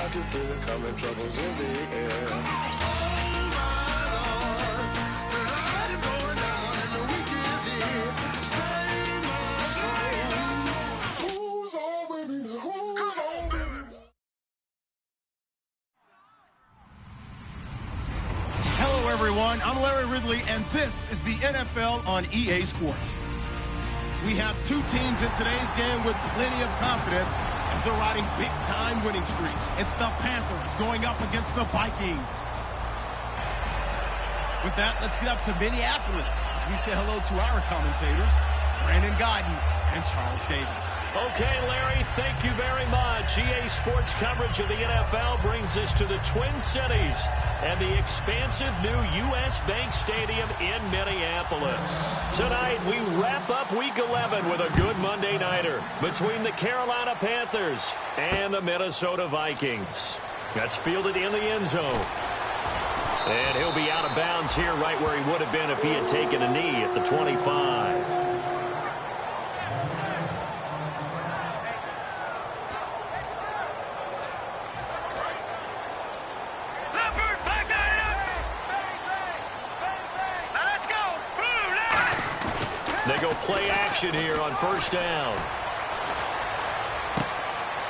I can feel it coming, troubles in the air. Hello, everyone. I'm Larry Ridley, and this is the NFL on EA Sports. We have two teams in today's game with plenty of confidence as they're riding big-time winning streaks. It's the Panthers going up against the Vikings. With that, let's get up to Minneapolis as we say hello to our commentators, Brandon Godden and Charles Davis. Okay, Larry, thank you very much. EA Sports coverage of the NFL brings us to the Twin Cities and the expansive new U.S. Bank Stadium in Minneapolis. Tonight, we wrap up Week 11 with a good Monday nighter between the Carolina Panthers and the Minnesota Vikings. That's fielded in the end zone. And he'll be out of bounds here right where he would have been if he had taken a knee at the 25. They go play action here on first down.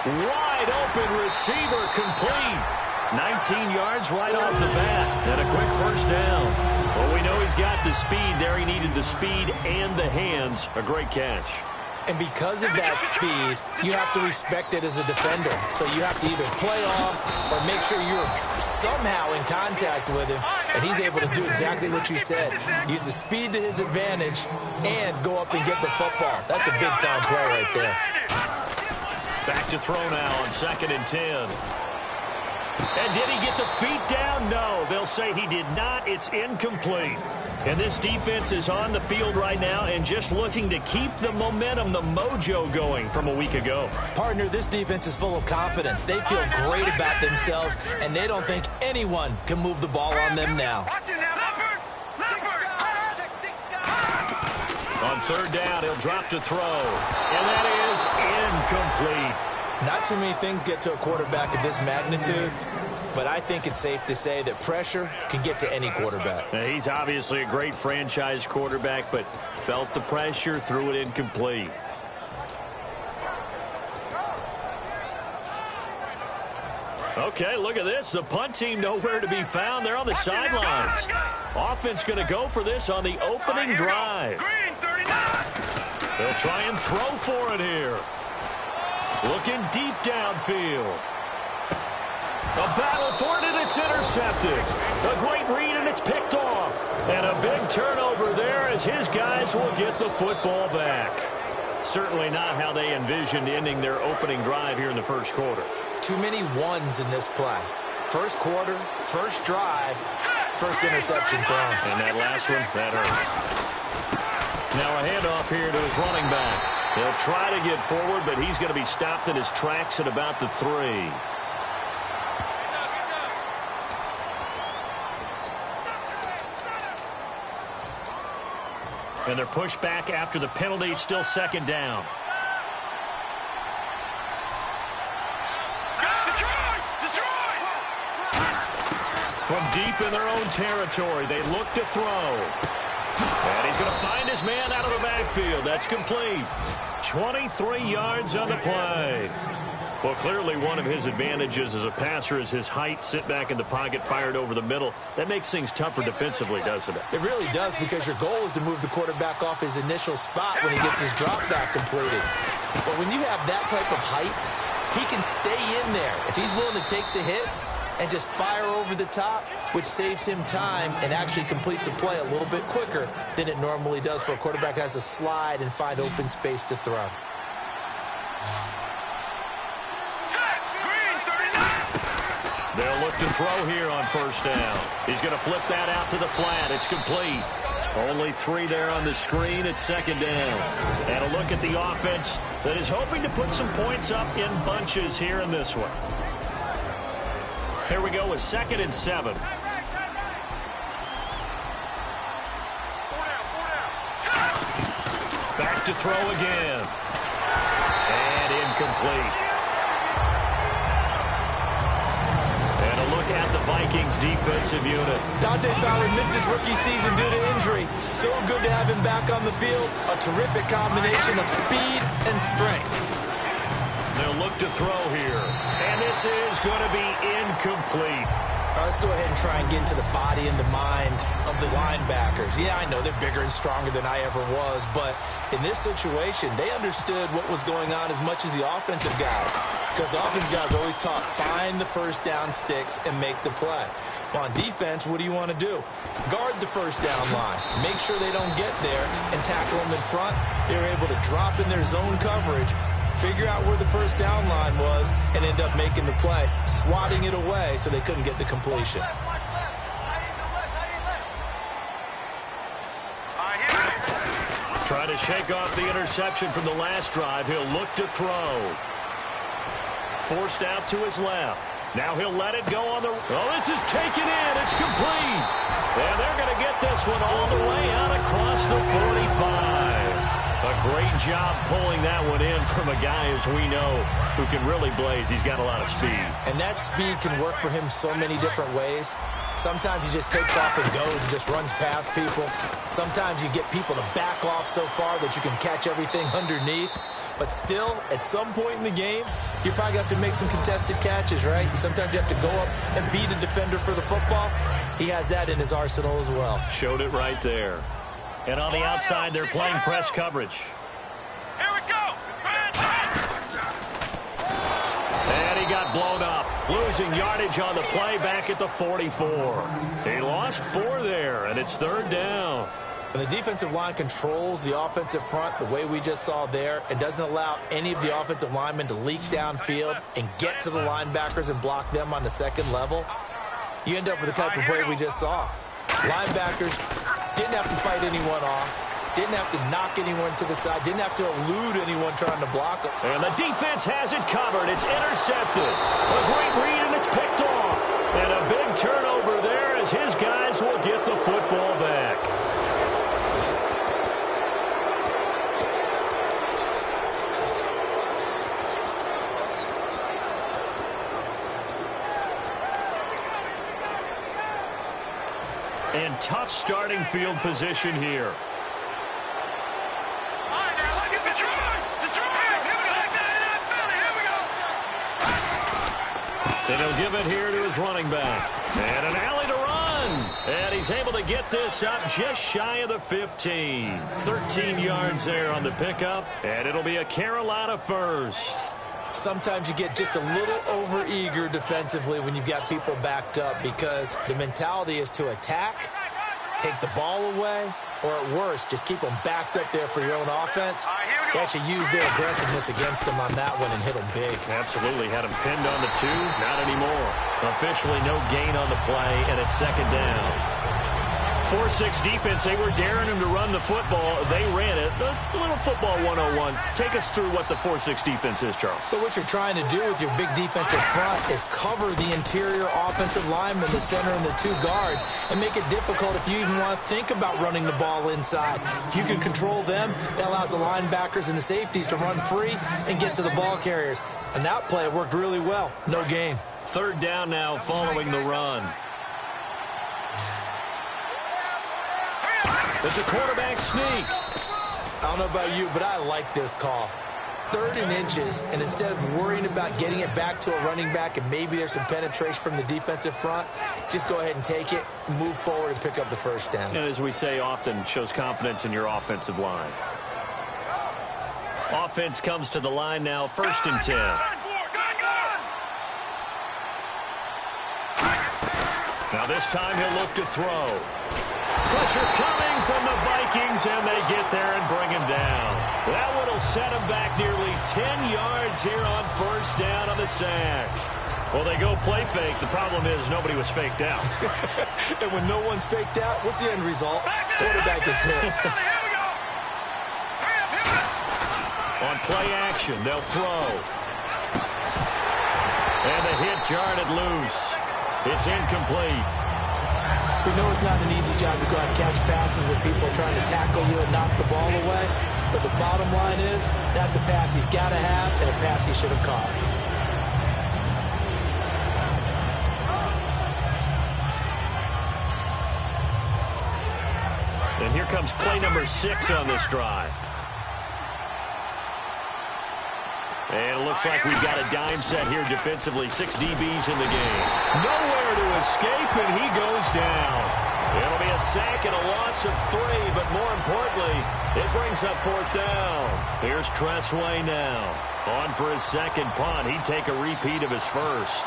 Wide open receiver complete. 19 yards right off the bat. And a quick first down. Well, we know he's got the speed there. He needed the speed and the hands. A great catch. And because of that speed, you have to respect it as a defender. So you have to either play off or make sure you're somehow in contact with him. And he's able to do exactly what you said. Use the speed to his advantage and go up and get the football. That's a big-time play right there. Back to throw now on 2nd and 10. And did he get the feet down? No, they'll say he did not. It's incomplete. And this defense is on the field right now and just looking to keep the momentum, the mojo going from a week ago. Partner, this defense is full of confidence. They feel great about themselves, and they don't think anyone can move the ball on them now. On 3rd down, he'll drop to throw. And that is incomplete. Not too many things get to a quarterback of this magnitude, but I think it's safe to say that pressure can get to any quarterback. Now, he's obviously a great franchise quarterback, but felt the pressure, threw it incomplete. Okay, look at this. The punt team nowhere to be found. They're on the sidelines. Offense going to go for this on the opening drive. They'll try and throw for it here. Looking deep downfield. A battle for it, and it's intercepted. A great read, and it's picked off. And a big turnover there as his guys will get the football back. Certainly not how they envisioned ending their opening drive here in the first quarter. Too many ones in this play. First quarter, first drive, first interception thrown. And that last one, that hurts. Now a handoff here to his running back. He'll try to get forward, but he's going to be stopped in his tracks at about the 3. And they're pushed back after the penalty, still 2nd down. From deep in their own territory, they look to throw. And he's going to find his man out of the backfield. That's complete. 23 yards on the play. Well, clearly one of his advantages as a passer is his height. Sit back in the pocket, fired over the middle. That makes things tougher defensively, doesn't it? It really does, because your goal is to move the quarterback off his initial spot when he gets his drop back completed. But when you have that type of height, he can stay in there. If he's willing to take the hits and just fire over the top, which saves him time and actually completes a play a little bit quicker than it normally does for a quarterback who has to slide and find open space to throw. They'll look to throw here on first down. He's going to flip that out to the flat. It's complete. Only 3 there on the screen at 2nd down. And a look at the offense that is hoping to put some points up in bunches here in this one. Here we go with 2nd and 7. Back to throw again. And incomplete. Vikings defensive unit. Dante Fowler missed his rookie season due to injury. So good to have him back on the field. A terrific combination of speed and strength. They'll look to throw here. And this is going to be incomplete. Let's go ahead and try and get into the body and the mind of the linebackers. Yeah, I know they're bigger and stronger than I ever was, but in this situation, they understood what was going on as much as the offensive guys, because the offensive guys always taught, find the first down sticks and make the play. Well, on defense, what do you want to do? Guard the first down line. Make sure they don't get there and tackle them in front. They were able to drop in their zone coverage, figure out where the first down line was, and end up making the play, swatting it away so they couldn't get the completion. Trying to shake off the interception from the last drive. He'll look to throw. Forced out to his left. Now he'll let it go on the... Oh, this is taken in. It's complete. And they're going to get this one all the way out across the 45. A great job pulling that one in from a guy, as we know, who can really blaze. He's got a lot of speed. And that speed can work for him so many different ways. Sometimes he just takes off and goes and just runs past people. Sometimes you get people to back off so far that you can catch everything underneath. But still, at some point in the game, you're probably going to have to make some contested catches, right? Sometimes you have to go up and beat a defender for the football. He has that in his arsenal as well. Showed it right there. And on the outside, they're playing press coverage. Here we go. And he got blown up, losing yardage on the play back at the 44. He lost 4 there, and it's third down. When the defensive line controls the offensive front the way we just saw there, it doesn't allow any of the offensive linemen to leak downfield and get to the linebackers and block them on the second level. You end up with the type of play we just saw. Linebackers didn't have to fight anyone off, didn't have to knock anyone to the side, didn't have to elude anyone trying to block them. And the defense has it covered. It's intercepted. A great read, and it's picked off. And a big turnover there as his guys will get the football back. And tough starting field position here. And he'll give it here to his running back. And an alley to run. And he's able to get this up just shy of the 15. 13 yards there on the pickup. And it'll be a Carolina first. Sometimes you get just a little over-eager defensively when you've got people backed up, because the mentality is to attack, take the ball away, or at worst, just keep them backed up there for your own offense. They actually use their aggressiveness against them on that one and hit them big. Absolutely. Had him pinned on the 2. Not anymore. Officially no gain on the play, and it's second down. 4-6 defense, they were daring him to run the football. They ran it. A little football 101. Take us through what the 4-6 defense is, Charles. So what you're trying to do with your big defensive front is cover the interior offensive lineman, the center, and the 2 guards, and make it difficult if you even want to think about running the ball inside. If you can control them, that allows the linebackers and the safeties to run free and get to the ball carriers. And that play worked really well. No gain. Third down now following the run. It's a quarterback sneak. I don't know about you, but I like this call. 3rd and inches, and instead of worrying about getting it back to a running back and maybe there's some penetration from the defensive front, just go ahead and take it, move forward, and pick up the first down. And as we say often, shows confidence in your offensive line. Offense comes to the line now, 1st and 10. Now this time he'll look to throw. Pressure coming from the Vikings, and they get there and bring him down. That one will set him back nearly 10 yards here on 1st down on the sack. Well, they go play fake. The problem is nobody was faked out. And when no one's faked out, what's the end result? Quarterback gets hit. On play action, they'll throw. And the hit jarred it loose. It's incomplete. We know it's not an easy job to go out and catch passes with people trying to tackle you and knock the ball away. But the bottom line is, that's a pass he's got to have and a pass he should have caught. comes play number 6 on this drive. And it looks like we've got a dime set here defensively. 6 DBs in the game. Nowhere to escape, and he goes down. It'll be a sack and a loss of 3, but more importantly, it brings up 4th down. Here's Tressway now. On for his second punt. He'd take a repeat of his first.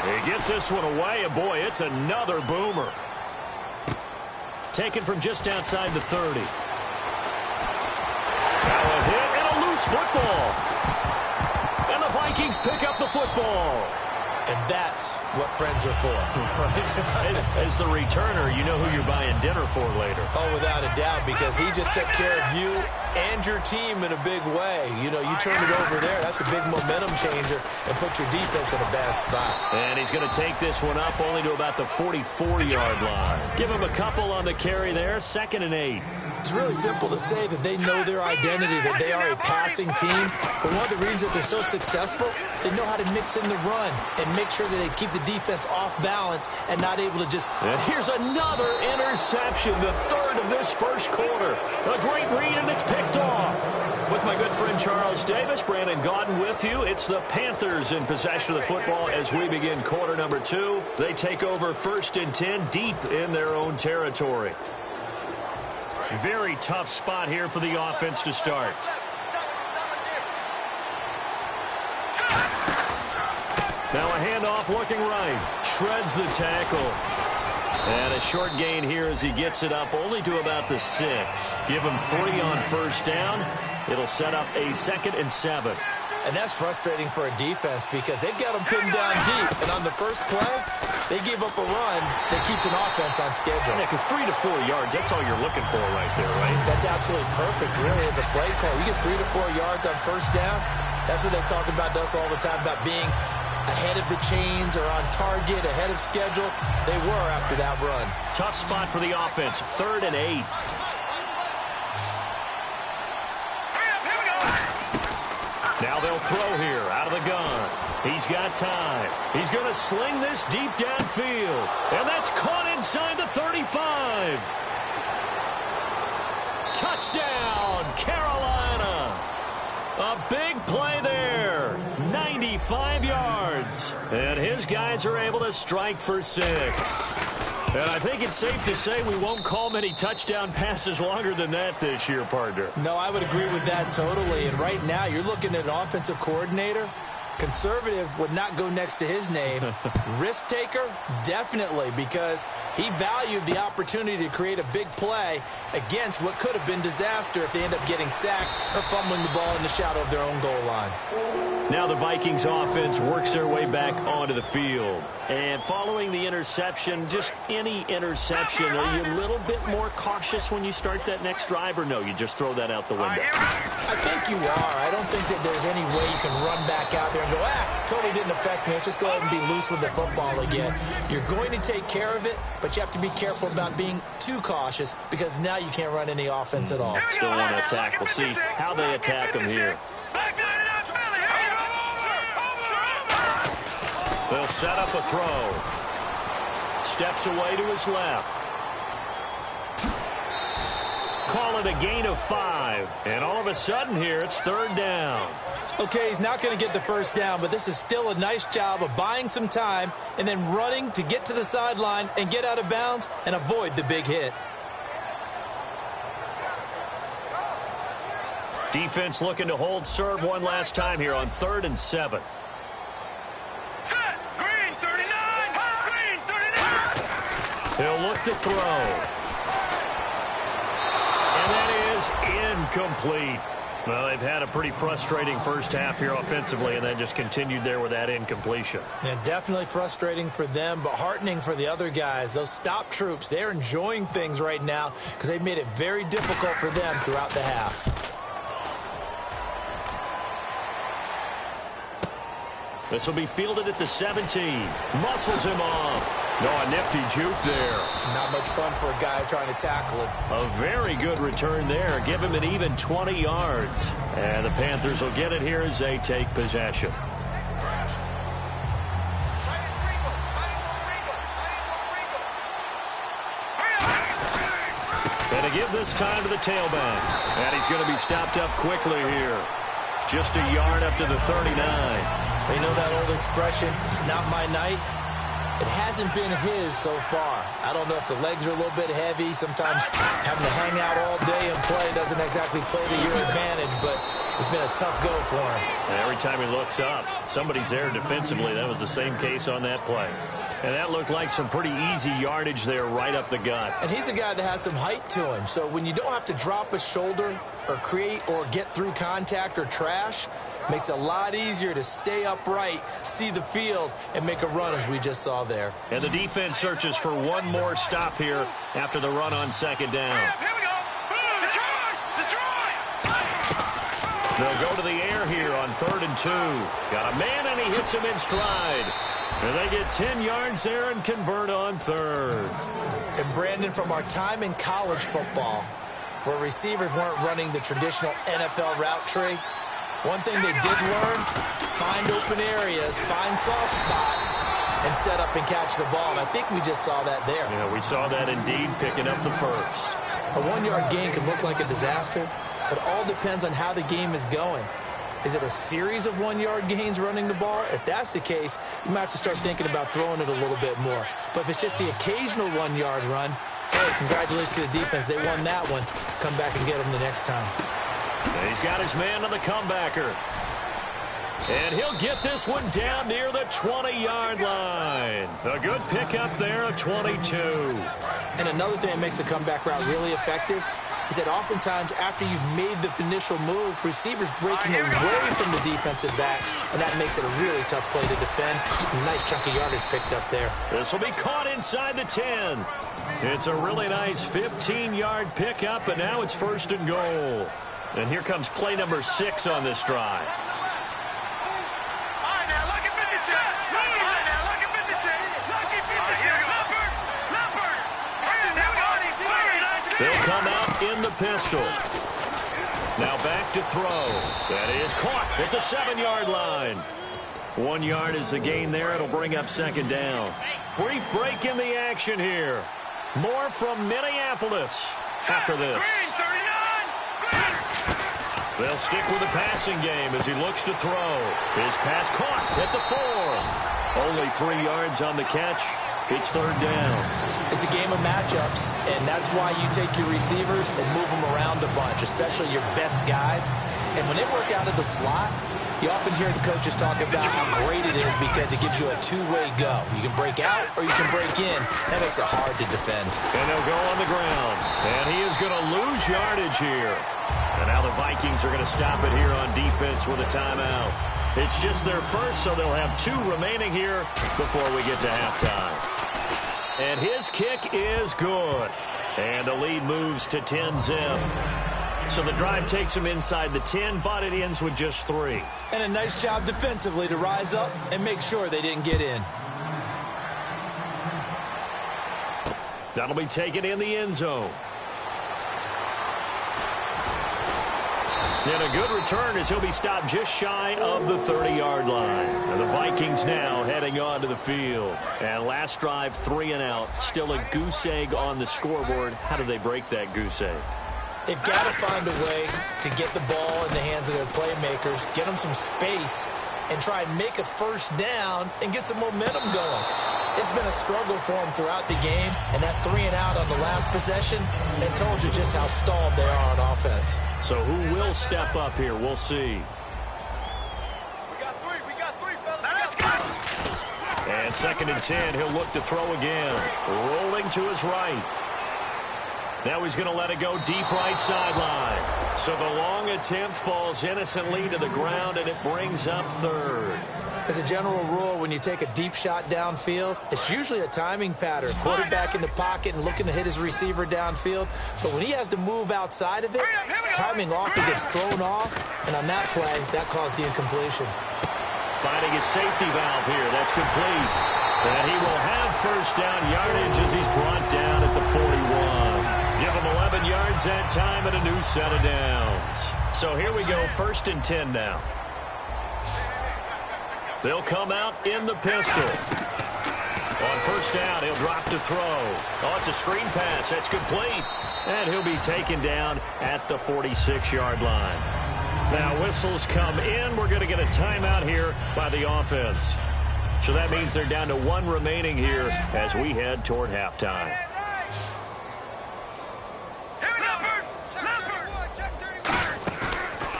He gets this one away, and boy, it's another boomer. Taken from just outside the 30. Now a hit and a loose football. And the Vikings pick up the football. And that's what friends are for. As the returner, you know who you're buying dinner for later. Oh, without a doubt, because he just took care of you and your team in a big way. You know, you turn it over there, that's a big momentum changer and put your defense in a bad spot. And he's going to take this one up only to about the 44-yard line. Give him a couple on the carry there, 2nd and 8. It's really simple to say that they know their identity, that they are a passing team. But one of the reasons that they're so successful, they know how to mix in the run and make sure that they keep the defense off balance and not able to just... And here's another interception, the 3rd of this first quarter. A great read, and it's picked off. With my good friend Charles Davis, Brandon Gaudin with you. It's the Panthers in possession of the football as we begin quarter number 2. They take over 1st and 10 deep in their own territory. Very tough spot here for the offense to start. Now a handoff looking right. Shreds the tackle. And a short gain here as he gets it up only to about the 6. Give him 3 on 1st down. It'll set up a 2nd and 7. And that's frustrating for a defense because they've got them pinned down deep. And on the first play, they gave up a run that keeps an offense on schedule. Yeah, because 3 to 4 yards, that's all you're looking for right there, right? That's absolutely perfect, really, as a play call. You get 3 to 4 yards on 1st down. That's what they talk about to us all the time, about being ahead of the chains or on target, ahead of schedule. They were after that run. Tough spot for the offense, 3rd and 8. Now they'll throw here out of the gun. He's got time. He's going to sling this deep downfield. And that's caught inside the 35. Touchdown, Carolina. A big play there. 95 yards. And his guys are able to strike for 6. And I think it's safe to say we won't call many touchdown passes longer than that this year, partner. No, I would agree with that totally. And right now, you're looking at an offensive coordinator. Conservative would not go next to his name. Risk taker, definitely, because he valued the opportunity to create a big play against what could have been disaster if they end up getting sacked or fumbling the ball in the shadow of their own goal line. Now the Vikings offense works their way back onto the field. And following the interception, just any interception, are you a little bit more cautious when you start that next drive, or no, you just throw that out the window? I think you are. I don't think that there's any way you can run back out there and go, totally didn't affect me. Let's just go ahead and be loose with the football again. You're going to take care of it, but you have to be careful about being too cautious because now you can't run any offense at all. Still want to attack. We'll see how they attack them here. They'll set up a throw. Steps away to his left. Call it a gain of 5. And all of a sudden here, it's 3rd down. Okay, he's not going to get the 1st down, but this is still a nice job of buying some time and then running to get to the sideline and get out of bounds and avoid the big hit. Defense looking to hold serve one last time here on 3rd and 7. He'll look to throw. And that is incomplete. Well, they've had a pretty frustrating first half here offensively, and then just continued there with that incompletion. Yeah, definitely frustrating for them, but heartening for the other guys. Those stop troops, they're enjoying things right now because they've made it very difficult for them throughout the half. This will be fielded at the 17. Muscles him off. No, a nifty juke there. Not much fun for a guy trying to tackle him. A very good return there. Give him an even 20 yards. And the Panthers will get it here as they take possession. And to give this time to the tailback. And he's going to be stopped up quickly here. Just a yard up to the 39. You know that old expression, it's not my night? It hasn't been his so far. I don't know if the legs are a little bit heavy. Sometimes having to hang out all day and play doesn't exactly play to your advantage, but it's been a tough go for him. And every time he looks up, somebody's there defensively. That was the same case on that play. And that looked like some pretty easy yardage there right up the gut. And he's a guy that has some height to him. So when you don't have to drop a shoulder or create or get through contact or trash, makes it a lot easier to stay upright, see the field, and make a run as we just saw there. And the defense searches for one more stop here after the run on second down. Here we go. Detroit! They'll go to the air here on 3rd and 2. Got a man, and he hits him in stride. And they get 10 yards there and convert on 3rd. And Brandon, from our time in college football, where receivers weren't running the traditional NFL route tree, one thing they did learn, find open areas, find soft spots, and set up and catch the ball. And I think we just saw that there. Yeah, we saw that indeed, picking up the first. A 1-yard gain can look like a disaster, but all depends on how the game is going. Is it a series of 1-yard gains running the ball? If that's the case, you might have to start thinking about throwing it a little bit more. But if it's just the occasional 1-yard run, hey, congratulations to the defense. They won that one. Come back and get them the next time. And he's got his man on the comebacker. And he'll get this one down near the 20-yard line. A good pickup there, a 22. And another thing that makes the comeback route really effective is that oftentimes after you've made the initial move, receivers breaking away from the defensive back, and that makes it a really tough play to defend. A nice chunk of yardage picked up there. This will be caught inside the 10. It's a really nice 15-yard pickup, and now it's 1st and goal. And here comes play number 6 on this drive. They'll come out in the pistol. Now back to throw. That is caught at the 7-yard line. 1 yard is the gain there. It'll bring up 2nd down. Brief break in the action here. More from Minneapolis after this. They'll stick with the passing game as he looks to throw. His pass caught at the 4. Only 3 yards on the catch. It's 3rd down. It's a game of matchups, and that's why you take your receivers and move them around a bunch, especially your best guys. And when they work out of the slot, you often hear the coaches talk about how great it is because it gives you a two-way go. You can break out or you can break in. That makes it hard to defend. And they'll go on the ground. And he is going to lose yardage here. And now the Vikings are going to stop it here on defense with a timeout. It's just their first, so they'll have 2 remaining here before we get to halftime. And his kick is good. And the lead moves to 10-zip. So the drive takes him inside the 10, but it ends with just 3. And a nice job defensively to rise up and make sure they didn't get in. That'll be taken in the end zone. And a good return as he'll be stopped just shy of the 30-yard line. And the Vikings now heading onto the field. And last drive, 3 and out. Still a goose egg on the scoreboard. How do they break that goose egg? They've got to find a way to get the ball in the hands of their playmakers, get them some space, and try and make a first down and get some momentum going. It's been a struggle for them throughout the game, and that 3 and out on the last possession, that told you just how stalled they are on offense. So who will step up here? We'll see. We got 3, fellas. And 2nd and 10, he'll look to throw again. Rolling to his right. Now he's going to let it go deep right sideline. So the long attempt falls innocently to the ground, and it brings up 3rd. As a general rule, when you take a deep shot downfield, it's usually a timing pattern. Quarterback in the pocket and looking to hit his receiver downfield. But when he has to move outside of it, timing often gets thrown off. And on that play, that caused the incompletion. Finding his safety valve here. That's complete. And he will have first down yardage as he's brought down at the 41. Give him 11 yards that time and a new set of downs. So here we go, 1st and 10 now. They'll come out in the pistol. On first down, he'll drop to throw. Oh, it's a screen pass. That's complete. And he'll be taken down at the 46-yard line. Now, whistles come in. We're going to get a timeout here by the offense. So that means they're down to one remaining here as we head toward halftime.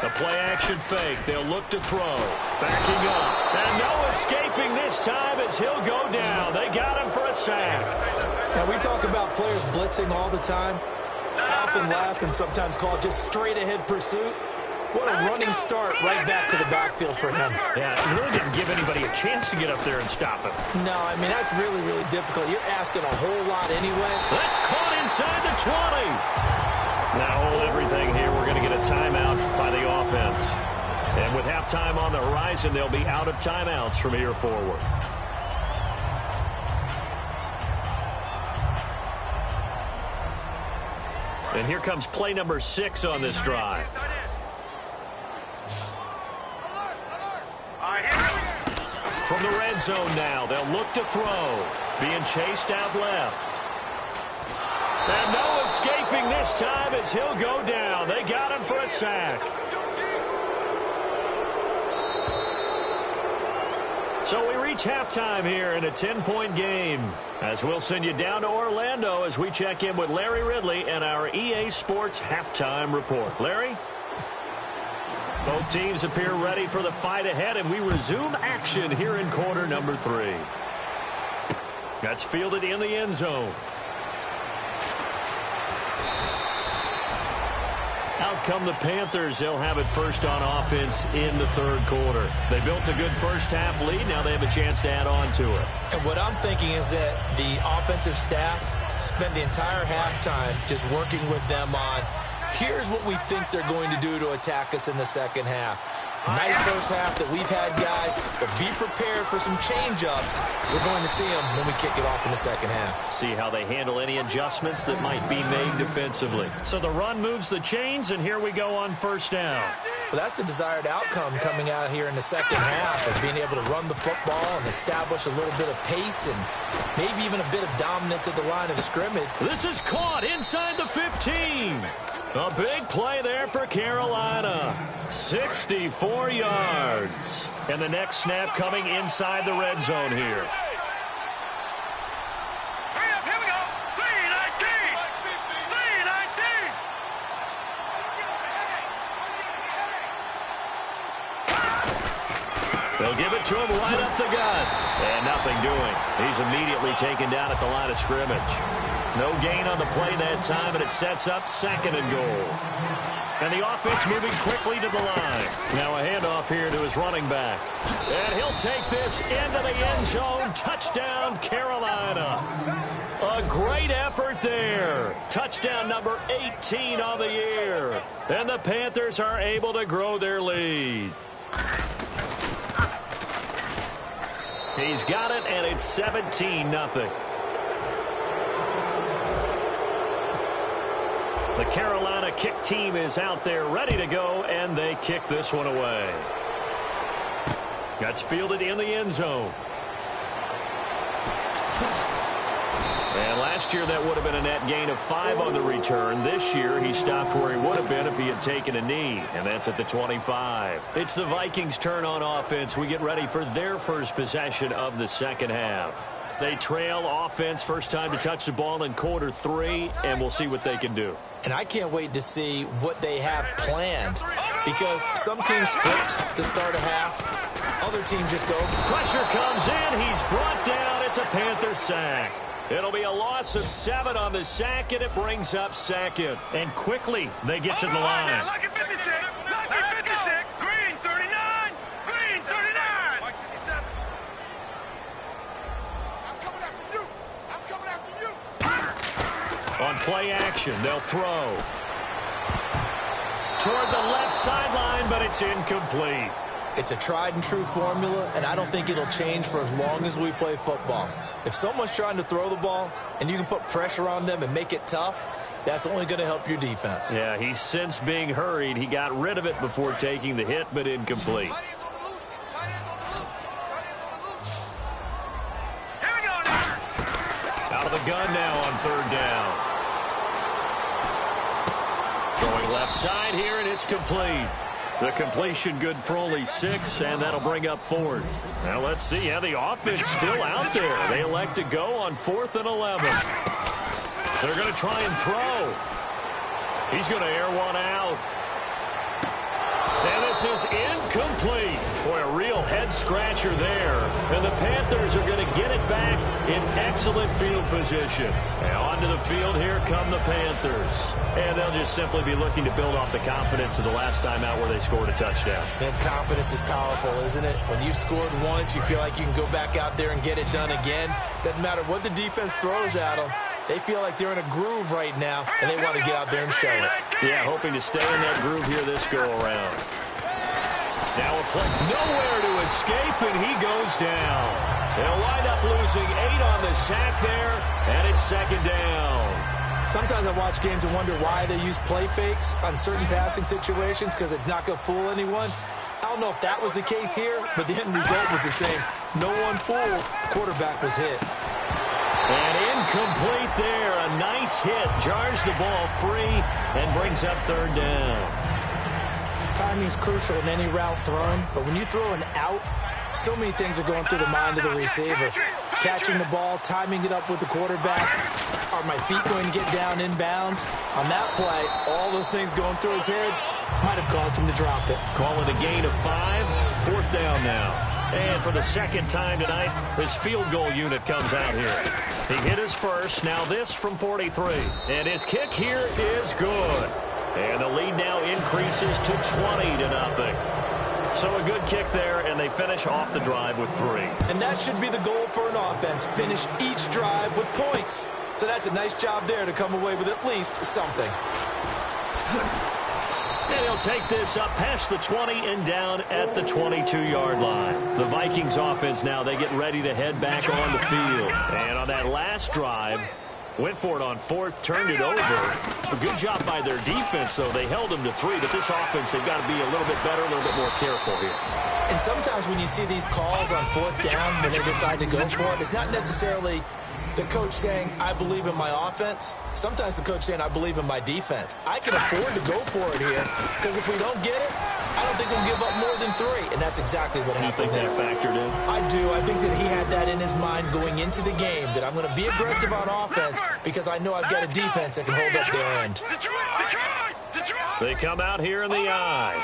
The play-action fake. They'll look to throw. Backing up. And no escaping this time as he'll go down. They got him for a sack. Now, we talk about players blitzing all the time. I often laugh and sometimes call it just straight-ahead pursuit. What a running start right back to the backfield for him. Yeah, it really didn't give anybody a chance to get up there and stop him. No, I mean, that's really, really difficult. You're asking a whole lot anyway. That's caught inside the 20. Now hold everything here. We're going to get a timeout by the offense. And with halftime on the horizon, they'll be out of timeouts from here forward. And here comes play number 6 on this drive. From the red zone now, they'll look to throw. Being chased out left. And no escaping this time as he'll go down. They got him for a sack. So we reach halftime here in a 10-point game. As we'll send you down to Orlando as we check in with Larry Ridley and our EA Sports halftime report. Larry? Both teams appear ready for the fight ahead, and we resume action here in quarter number 3. That's fielded in the end zone. Out come the Panthers. They'll have it first on offense in the third quarter. They built a good first-half lead. Now they have a chance to add on to it. And what I'm thinking is that the offensive staff spent the entire halftime just working with them on, here's what we think they're going to do to attack us in the second half. Nice first half that we've had, guys, but be prepared for some change-ups. We're going to see them when we kick it off in the second half. See how they handle any adjustments that might be made defensively. So the run moves the chains, and here we go on first down. Well, that's the desired outcome coming out here in the second half, of being able to run the football and establish a little bit of pace and maybe even a bit of dominance at the line of scrimmage. This is caught inside the 15. A big play there for Carolina. 64 yards. And the next snap coming inside the red zone here. Here we go. 319. 319. They'll give it to him right up the gut. And nothing doing. He's immediately taken down at the line of scrimmage. No gain on the play that time, and it sets up second and goal. And the offense moving quickly to the line. Now a handoff here to his running back. And he'll take this into the end zone. Touchdown, Carolina. A great effort there. Touchdown number 18 on the year. And the Panthers are able to grow their lead. He's got it, and it's 17-0. The Carolina kick team is out there ready to go, and they kick this one away. That's fielded in the end zone. And last year that would have been a net gain of 5 on the return. This year he stopped where he would have been if he had taken a knee, and that's at the 25. It's the Vikings' turn on offense. We get ready for their first possession of the second half. They trail offense first time to touch the ball in quarter 3, and we'll see what they can do. And I can't wait to see what they have planned, because some teams script to start a half. Other teams just go. Pressure comes in. He's brought down. It's a Panther sack. It'll be a loss of 7 on the sack, and it brings up second. And quickly, they get to the line. Lucky 56. Lucky 56. Green 39. Green 39. I'm coming after you. I'm coming after you. On play action, they'll throw. Toward the left sideline, but it's incomplete. It's a tried-and-true formula, and I don't think it'll change for as long as we play football. If someone's trying to throw the ball and you can put pressure on them and make it tough, that's only going to help your defense. Yeah, he's since being hurried. He got rid of it before taking the hit, but incomplete. Here we go now. gun now on third down. Throwing left side here, and it's complete. The completion good for only 6, and that'll bring up 4th. Now let's see how the offense still out there. They elect to go on 4th and 11. They're going to try and throw. He's going to air one out. And this is incomplete. Boy, a real head-scratcher there. And the Panthers are going to get it back in excellent field position. And onto the field, here come the Panthers. And they'll just simply be looking to build off the confidence of the last time out where they scored a touchdown. And confidence is powerful, isn't it? When you've scored once, you feel like you can go back out there and get it done again. Doesn't matter what the defense throws at them. They feel like they're in a groove right now, and they want to get out there and show it. Yeah, hoping to stay in that groove here this go-around. Now a play, nowhere to escape, and he goes down. They'll wind up losing 8 on the sack there, and it's 2nd down. Sometimes I watch games and wonder why they use play fakes on certain passing situations, because it's not going to fool anyone. I don't know if that was the case here, but the end result was the same. No one fooled. Quarterback was hit. And incomplete there. A nice hit. Jars the ball free and brings up 3rd down. Timing is crucial in any route thrown, but when you throw an out, so many things are going through the mind of the receiver. Catching the ball, timing it up with the quarterback. Are my feet going to get down inbounds? On that play, all those things going through his head might have caused him to drop it. Call it a gain of 5. 4th down now. And for the 2nd time tonight, his field goal unit comes out here. He hit his first, now this from 43. And his kick here is good. And the lead now increases to 20-0. So a good kick there, and they finish off the drive with 3. And that should be the goal for an offense, finish each drive with points. So that's a nice job there to come away with at least something. And he'll take this up past the 20 and down at the 22-yard line. The Vikings offense now, they get ready to head back on the field. And on that last drive, went for it on 4th, turned it over. A good job by their defense, though. They held them to 3, but this offense, they've got to be a little bit better, a little bit more careful here. And sometimes when you see these calls on 4th down, when they decide to go for it, it's not necessarily the coach saying, I believe in my offense. Sometimes the coach saying, I believe in my defense. I can afford to go for it here, because if we don't get it, I don't think we'll give up more than 3. And that's exactly what happened there. You think that factored in? I do. I think that he had that in his mind going into the game, that I'm going to be aggressive on offense because I know I've got a defense that can hold up their end. They come out here in the eye.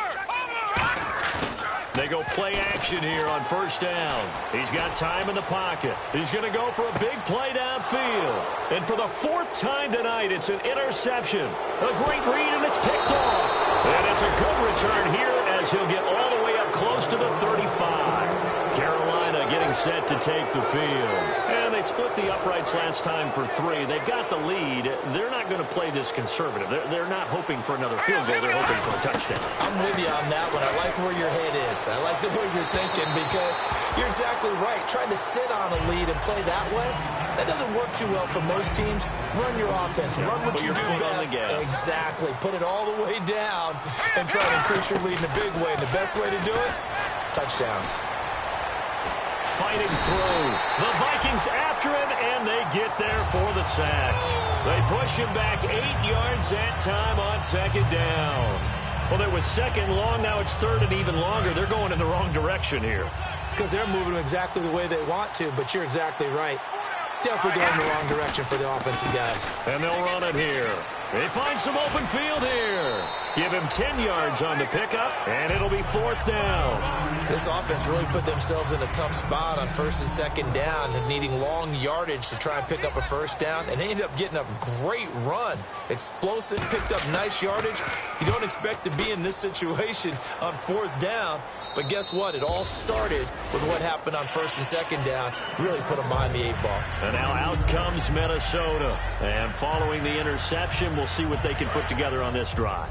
They go play action here on 1st down. He's got time in the pocket. He's going to go for a big play downfield. And for the 4th time tonight, it's an interception. A great read, and it's picked off. And it's a good return here as he'll get all the way up close to the 35. Carolina getting set to take the field. And they split the uprights last time for 3. They've got the lead. They're not going to play this conservative. They're not hoping for another field goal. They're hoping for a touchdown. I'm with you on that one. I like where your head is. I like the way you're thinking, because you're exactly right. Trying to sit on a lead and play that way, that doesn't work too well for most teams. Run your offense. Run what you do best. Exactly. Put it all the way down and try to increase your lead in a big way. And the best way to do it, touchdowns. Fighting through. The Vikings after him, and they get there for the sack. They push him back 8 yards that time on 2nd down. Well, there was 2nd long. Now it's 3rd and even longer. They're going in the wrong direction here. Because they're moving exactly the way they want to, but you're exactly right. Definitely going in the wrong direction for the offensive guys. And they'll run it here. They find some open field here. Give him 10 yards on the pickup, and it'll be 4th down. This offense really put themselves in a tough spot on 1st and 2nd down, and needing long yardage to try and pick up a 1st down, and they ended up getting a great run. Explosive, picked up nice yardage. You don't expect to be in this situation on 4th down, but guess what? It all started with what happened on 1st and 2nd down. Really put them behind the 8 ball. And now out comes Minnesota. And following the interception, we'll see what they can put together on this drive.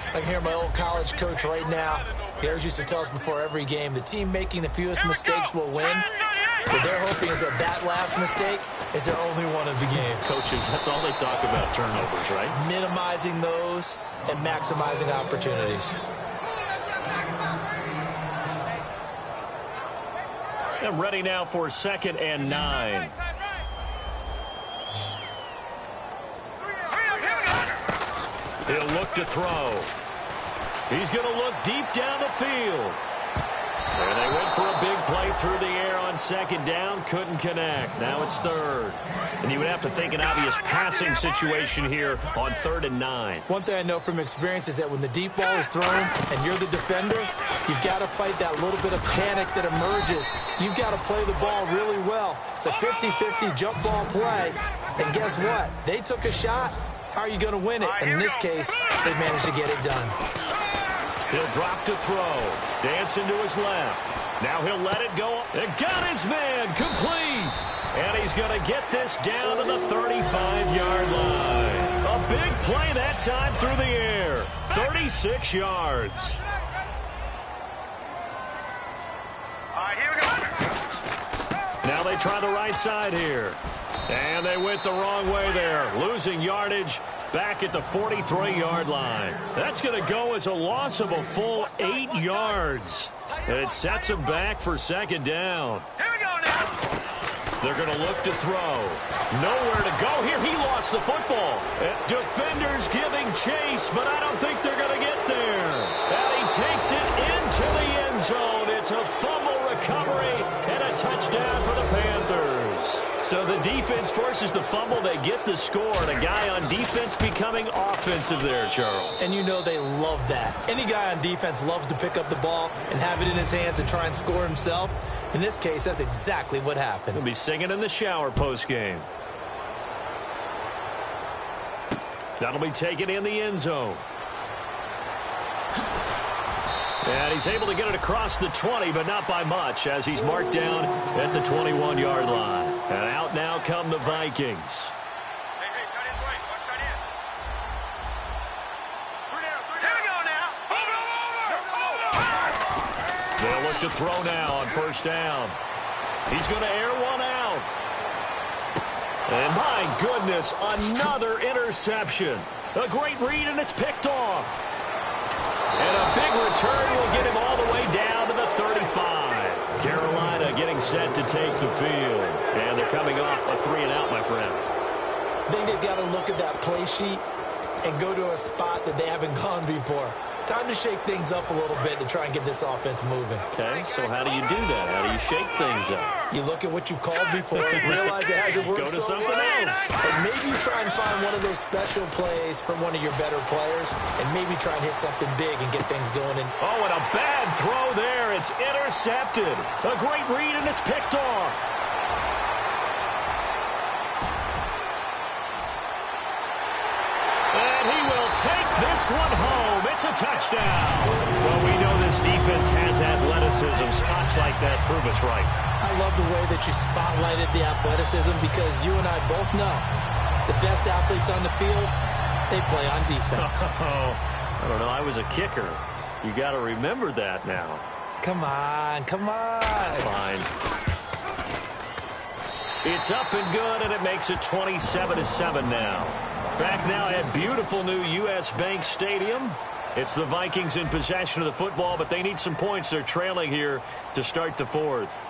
I can hear my old college coach right now. He always used to tell us before every game, the team making the fewest mistakes will win. What they're hoping is that that last mistake is their only one of the game. Coaches, that's all they talk about, turnovers, right? Minimizing those and maximizing opportunities. And ready now for 2nd and 9. He'll look to throw. He's going to look deep down the field. And they went for a big play through the air on second down. Couldn't connect. Now it's third. And you would have to think an obvious passing situation here on 3rd and 9. One thing I know from experience is that when the deep ball is thrown and you're the defender, you've got to fight that little bit of panic that emerges. You've got to play the ball really well. It's a 50-50 jump ball play. And guess what? They took a shot. How are you going to win it? And in this case, they managed to get it done. He'll drop to throw. Dancing to his left. Now he'll let it go. And got his man complete. And he's going to get this down to the 35-yard line. A big play that time through the air. 36 yards. Here we go. Now they try the right side here. And they went the wrong way there. Losing yardage back at the 43-yard line. That's going to go as a loss of a full 8 yards. And it sets them back for second down. Here we go now. They're going to look to throw. Nowhere to go here. He lost the football. Defenders giving chase, but I don't think they're going to get there. And he takes it into the end zone. It's a fumble recovery and a touchdown for the Panthers. So the defense forces the fumble. They get the score. And a guy on defense becoming offensive there, Charles. And you know they love that. Any guy on defense loves to pick up the ball and have it in his hands and try and score himself. In this case, that's exactly what happened. He'll be singing in the shower postgame. That'll be taken in the end zone. And he's able to get it across the 20, but not by much, as he's marked down at the 21-yard line. And out now come the Vikings. Hey, tight end's right. Watch tight end. Here we go now. Over. They'll look to throw now on first down. He's going to air one out. And my goodness, another interception. A great read, and it's picked off. And a big return will get him all the way down to the 35. Carolina getting set to take the field. And they're coming off a 3-and-out, my friend. I think they've got to look at that play sheet and go to a spot that they haven't gone before. Time to shake things up a little bit to try and get this offense moving. Okay, so how do you do that? How do you shake things up? You look at what you've called before, realize it hasn't worked. Go to so something well. else. And maybe you try and find one of those special plays from one of your better players, and maybe try and hit something big and get things going. Oh, and a bad throw there. It's intercepted. A great read, and it's picked off. And he will take this one home. It's a touchdown. Well, we know this defense has athleticism. Spots like that prove us right. I love the way that you spotlighted the athleticism, because you and I both know the best athletes on the field, they play on defense. Oh, I don't know. I was a kicker. You got to remember that now. Come on, come on. Fine. It's up and good, and it makes it 27-7 now. Back now at beautiful new U.S. Bank Stadium. It's the Vikings in possession of the football, but they need some points. They're trailing here to start the fourth.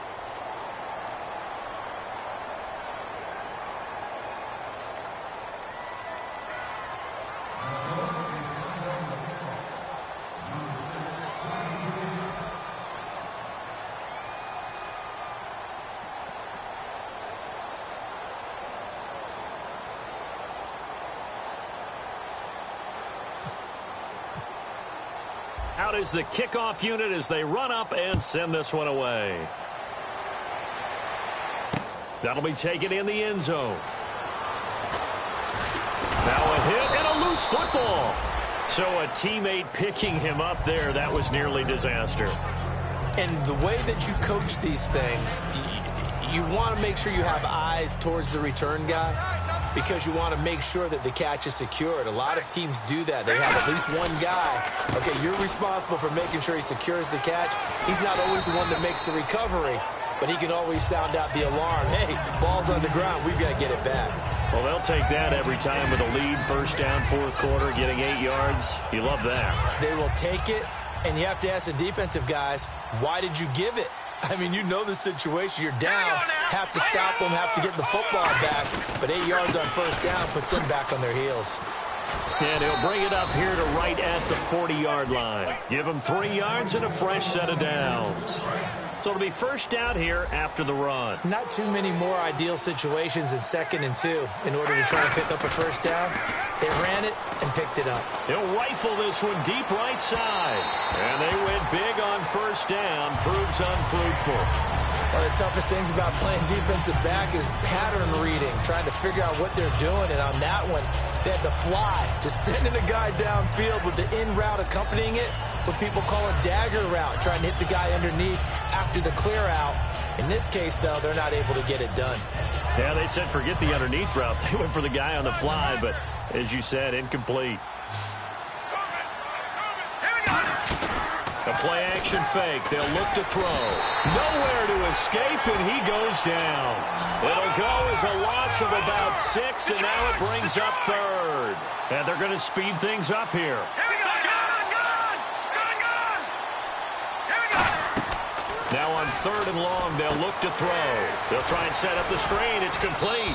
Out is the kickoff unit as they run up and send this one away. That'll be taken in the end zone. Now a hit and a loose football. So a teammate picking him up there, that was nearly disaster. And the way that you coach these things, you want to make sure you have eyes towards the return guy, because you want to make sure that the catch is secured. A lot of teams do that. They have at least one guy. Okay, you're responsible for making sure he secures the catch. He's not always the one that makes the recovery, but he can always sound out the alarm. Hey, ball's on the ground. We've got to get it back. Well, they'll take that every time with a lead, first down, fourth quarter, getting 8 yards. You love that. They will take it, and you have to ask the defensive guys, why did you give it? I mean, you know the situation. You're down, have to stop them, have to get the football back. But 8 yards on first down puts them back on their heels. And he'll bring it up here to right at the 40-yard line. Give him 3 yards and a fresh set of downs. So it'll be first down here after the run. Not too many more ideal situations in 2nd and 2 in order to try and pick up a first down. They ran it and picked it up. He'll rifle this one deep right side. And they went big on first down. Proves unfruitful. One of the toughest things about playing defensive back is pattern reading, trying to figure out what they're doing. And on that one, they had the fly, just sending a guy downfield with the in route accompanying it, what people call a dagger route, trying to hit the guy underneath after the clear out. In this case, though, they're not able to get it done. Yeah, they said forget the underneath route. They went for the guy on the fly, but as you said, incomplete. A play-action fake. They'll look to throw. Nowhere to escape, and he goes down. It'll go as a loss of about 6, and now it brings up 3rd. And they're going to speed things up here. Now on 3rd and long, they'll look to throw. They'll try and set up the screen. It's complete.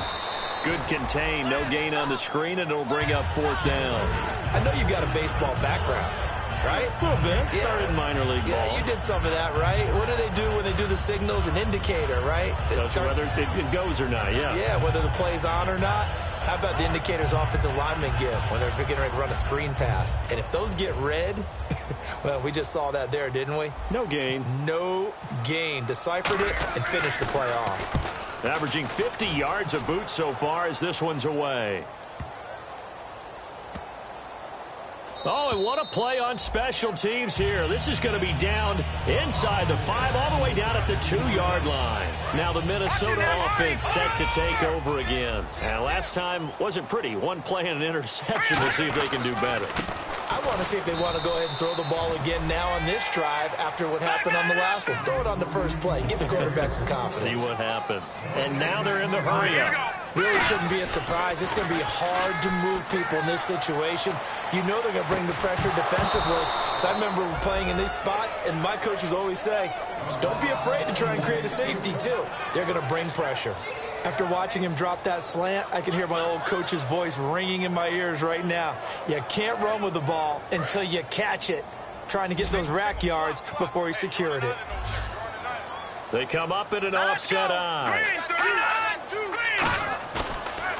Good contain. No gain on the screen, and it'll bring up 4th down. I know you've got a baseball background, right? A little bit. Started minor league ball. Yeah, you did some of that, right? What do they do when they do the signals? An indicator, right? Whether it goes or not, yeah. Yeah, whether the play's on or not. How about the indicators offensive linemen give when they're getting ready to run a screen pass? And if those get red, well, we just saw that there, didn't we? No gain. No gain. Deciphered it and finished the play off. Averaging 50 yards a boot so far as this one's away. Oh, and what a play on special teams here. This is going to be down inside the 5, all the way down at the 2-yard line. Now the Minnesota offense set to take over again. And last time wasn't pretty. One play and an interception. We'll see if they can do better. I want to see if they want to go ahead and throw the ball again now on this drive after what happened on the last one. Throw it on the first play. Give the quarterback some confidence. See what happens. And now they're in the hurry-up. Really shouldn't be a surprise. It's going to be hard to move people in this situation. You know they're going to bring the pressure defensively. So I remember playing in these spots, and my coaches always say, don't be afraid to try and create a safety, too. They're going to bring pressure. After watching him drop that slant, I can hear my old coach's voice ringing in my ears right now. You can't run with the ball until you catch it, trying to get those rack yards before he secured it. They come up in an offset eye.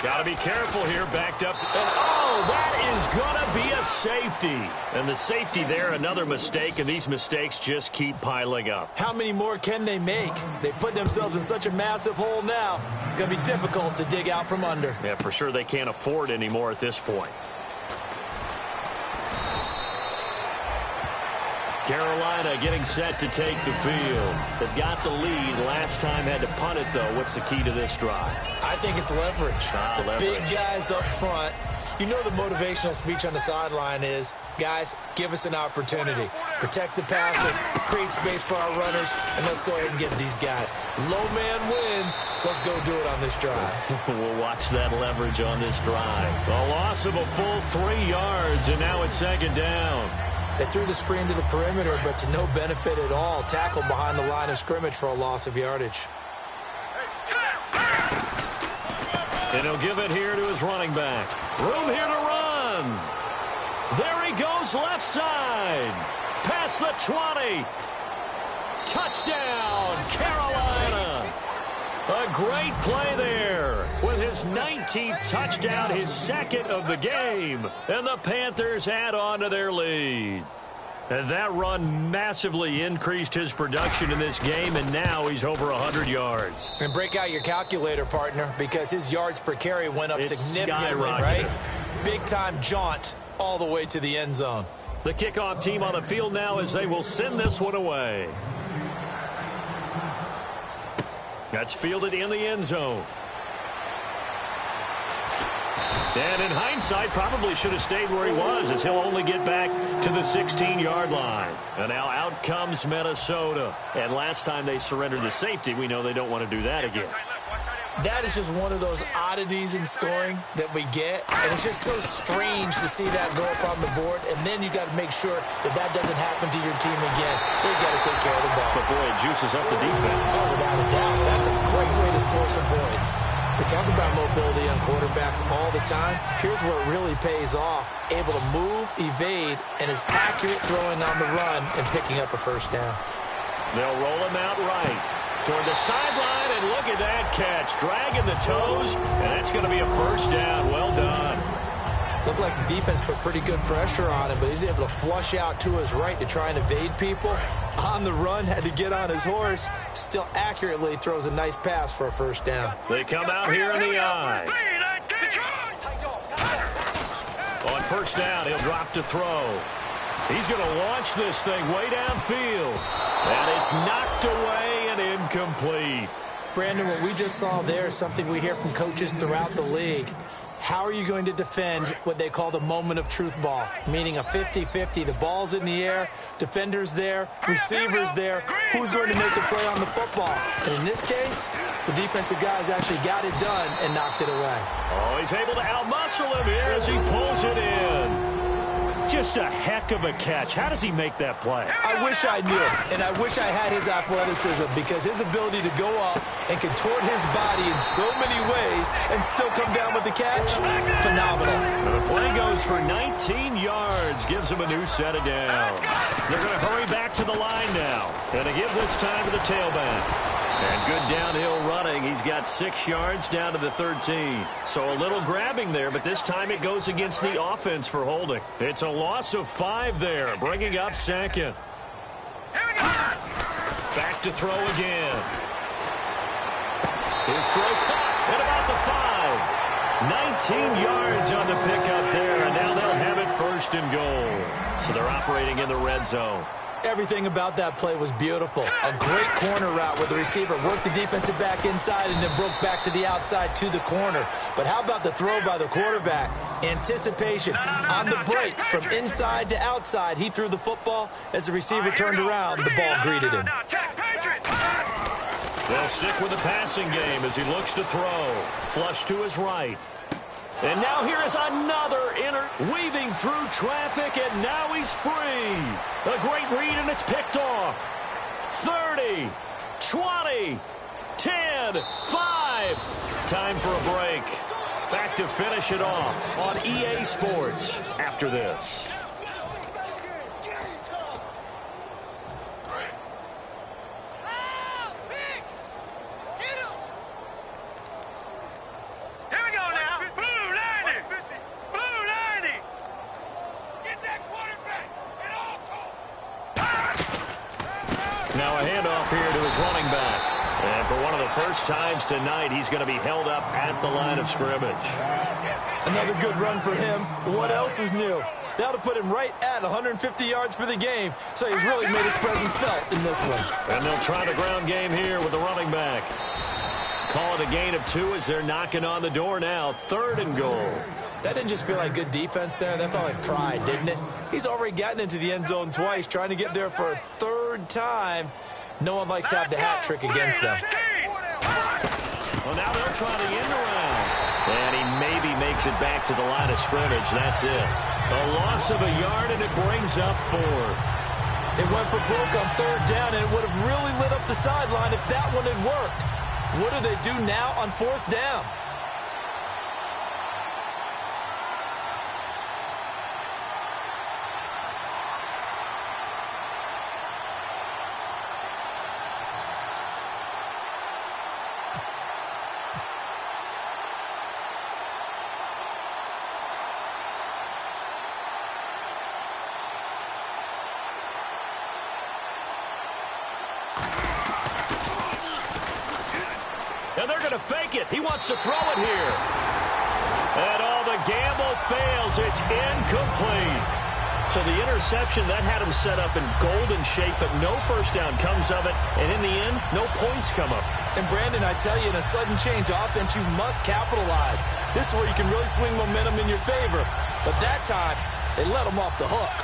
Got to be careful here, backed up. And oh, that is going to be a safety. And the safety there, another mistake, and these mistakes just keep piling up. How many more can they make? They put themselves in such a massive hole now. Going to be difficult to dig out from under. Yeah, for sure they can't afford anymore at this point. Carolina getting set to take the field. They've got the lead. Last time had to punt it, though. What's the key to this drive? I think it's leverage. Leverage. Big guys up front. You know the motivational speech on the sideline is, guys, give us an opportunity. Protect the passer, create space for our runners, and let's go ahead and get these guys. Low man wins. Let's go do it on this drive. We'll watch that leverage on this drive. A loss of a full 3 yards, and now it's 2nd down. They threw the screen to the perimeter, but to no benefit at all. Tackled behind the line of scrimmage for a loss of yardage. And he'll give it here to his running back. Room here to run. There he goes left side. Past the 20. Touchdown, Carolina. A great play there with his 19th touchdown, his 2nd of the game. And the Panthers add on to their lead. And that run massively increased his production in this game, and now he's over 100 yards. And break out your calculator, partner, because his yards per carry went up significantly, right? Big-time jaunt all the way to the end zone. The kickoff team on the field now as they will send this one away. That's fielded in the end zone. And in hindsight, probably should have stayed where he was, as he'll only get back to the 16-yard line. And now out comes Minnesota. And last time they surrendered the safety, we know they don't want to do that again. That is just one of those oddities in scoring that we get. And it's just so strange to see that go up on the board. And then you got to make sure that that doesn't happen to your team again. They've got to take care of the ball. But, boy, it juices up the defense. Oh, without a doubt. That's a great way to score some points. We talk about mobility on quarterbacks all the time. Here's where it really pays off. Able to move, evade, and is accurate throwing on the run and picking up a first down. They'll roll him out right toward the sideline, and look at that catch. Dragging the toes, and that's going to be a first down. Well done. Looked like the defense put pretty good pressure on him, but he's able to flush out to his right to try and evade people. On the run, had to get on his horse. Still accurately throws a nice pass for a first down. They come out here in the eye. On first down, he'll drop to throw. He's going to launch this thing way downfield. And it's knocked away and incomplete. Brandon, what we just saw there is something we hear from coaches throughout the league. How are you going to defend what they call the moment of truth ball, meaning a 50-50? The ball's in the air, defenders there, receivers there. Who's going to make a play on the football? And in this case, the defensive guys actually got it done and knocked it away. Oh, he's able to outmuscle him here as he pulls it in. Just a heck of a catch. How does he make that play? I wish I knew, and I wish I had his athleticism, because his ability to go up and contort his body in so many ways and still come down with the catch, phenomenal. The play goes for 19 yards, gives him a new set of downs. They're going to hurry back to the line now, and to give this time to the tailback. And good downhill running. He's got 6 yards down to the 13. So a little grabbing there, but this time it goes against the offense for holding. It's a loss of 5 there, bringing up second. Back to throw again. His throw caught at about the 5. 19 yards on the pickup there, and now they'll have it first and goal. So they're operating in the red zone. Everything about that play was beautiful. A great corner route where the receiver worked the defensive back inside and then broke back to the outside to the corner. But how about the throw by the quarterback? Anticipation on the break from inside to outside. He threw the football. As the receiver turned around, the ball greeted him. They'll stick with the passing game as he looks to throw. Flush to his right. And now here is another weaving through traffic, and now he's free. A great read, and it's picked off. 30, 20, 10, 5. Time for a break. Back to finish it off on EA Sports after this. Now a handoff here to his running back. And for one of the first times tonight, he's going to be held up at the line of scrimmage. Another good run for him. What else is new? That'll put him right at 150 yards for the game. So he's really made his presence felt in this one. And they'll try the ground game here with the running back. Call it a gain of 2 as they're knocking on the door now. 3rd and goal. That didn't just feel like good defense there. That felt like pride, didn't it? He's already gotten into the end zone twice, trying to get there for a 3rd time. No one likes to have the hat trick against them. Well, now they'll try the end around. And he maybe makes it back to the line of scrimmage. That's it. A loss of a yard, and it brings up 4th. It went for broke on 3rd down, and it would have really lit up the sideline if that one had worked. What do they do now on 4th down? And they're going to fake it. He wants to throw it here. And all the gamble fails. It's incomplete. So the interception, that had him set up in golden shape, but no first down comes of it. And in the end, no points come up. And Brandon, I tell you, in a sudden change offense, you must capitalize. This is where you can really swing momentum in your favor. But that time, they let him off the hook.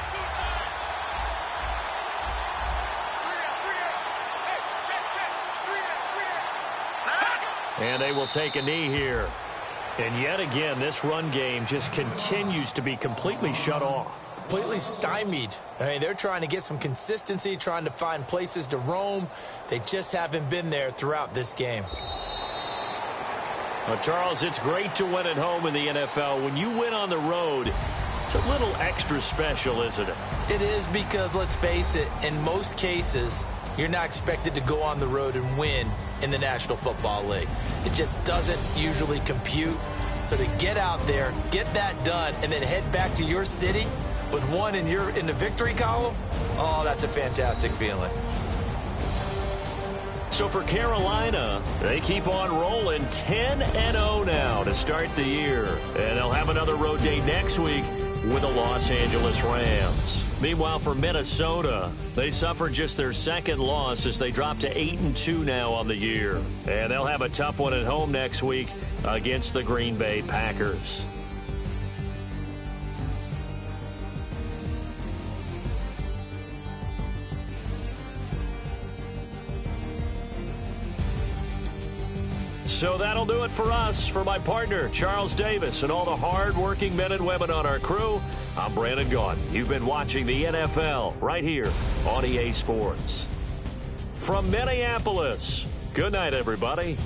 And they will take a knee here. And yet again, this run game just continues to be completely shut off. Completely stymied. I mean, they're trying to get some consistency, trying to find places to roam. They just haven't been there throughout this game. Well, Charles, it's great to win at home in the NFL. When you win on the road, it's a little extra special, isn't it? It is, because, let's face it, in most cases, you're not expected to go on the road and win in the National Football League. It just doesn't usually compute. So to get out there, get that done, and then head back to your city with one in the victory column, oh, that's a fantastic feeling. So for Carolina, they keep on rolling 10-0 now to start the year. And they'll have another road day next week with the Los Angeles Rams. Meanwhile, for Minnesota, they suffered just their second loss as they dropped to 8-2 now on the year. And they'll have a tough one at home next week against the Green Bay Packers. So that'll do it for us. For my partner, Charles Davis, and all the hard-working men and women on our crew, I'm Brandon Gaudin. You've been watching the NFL right here on EA Sports. From Minneapolis, good night, everybody.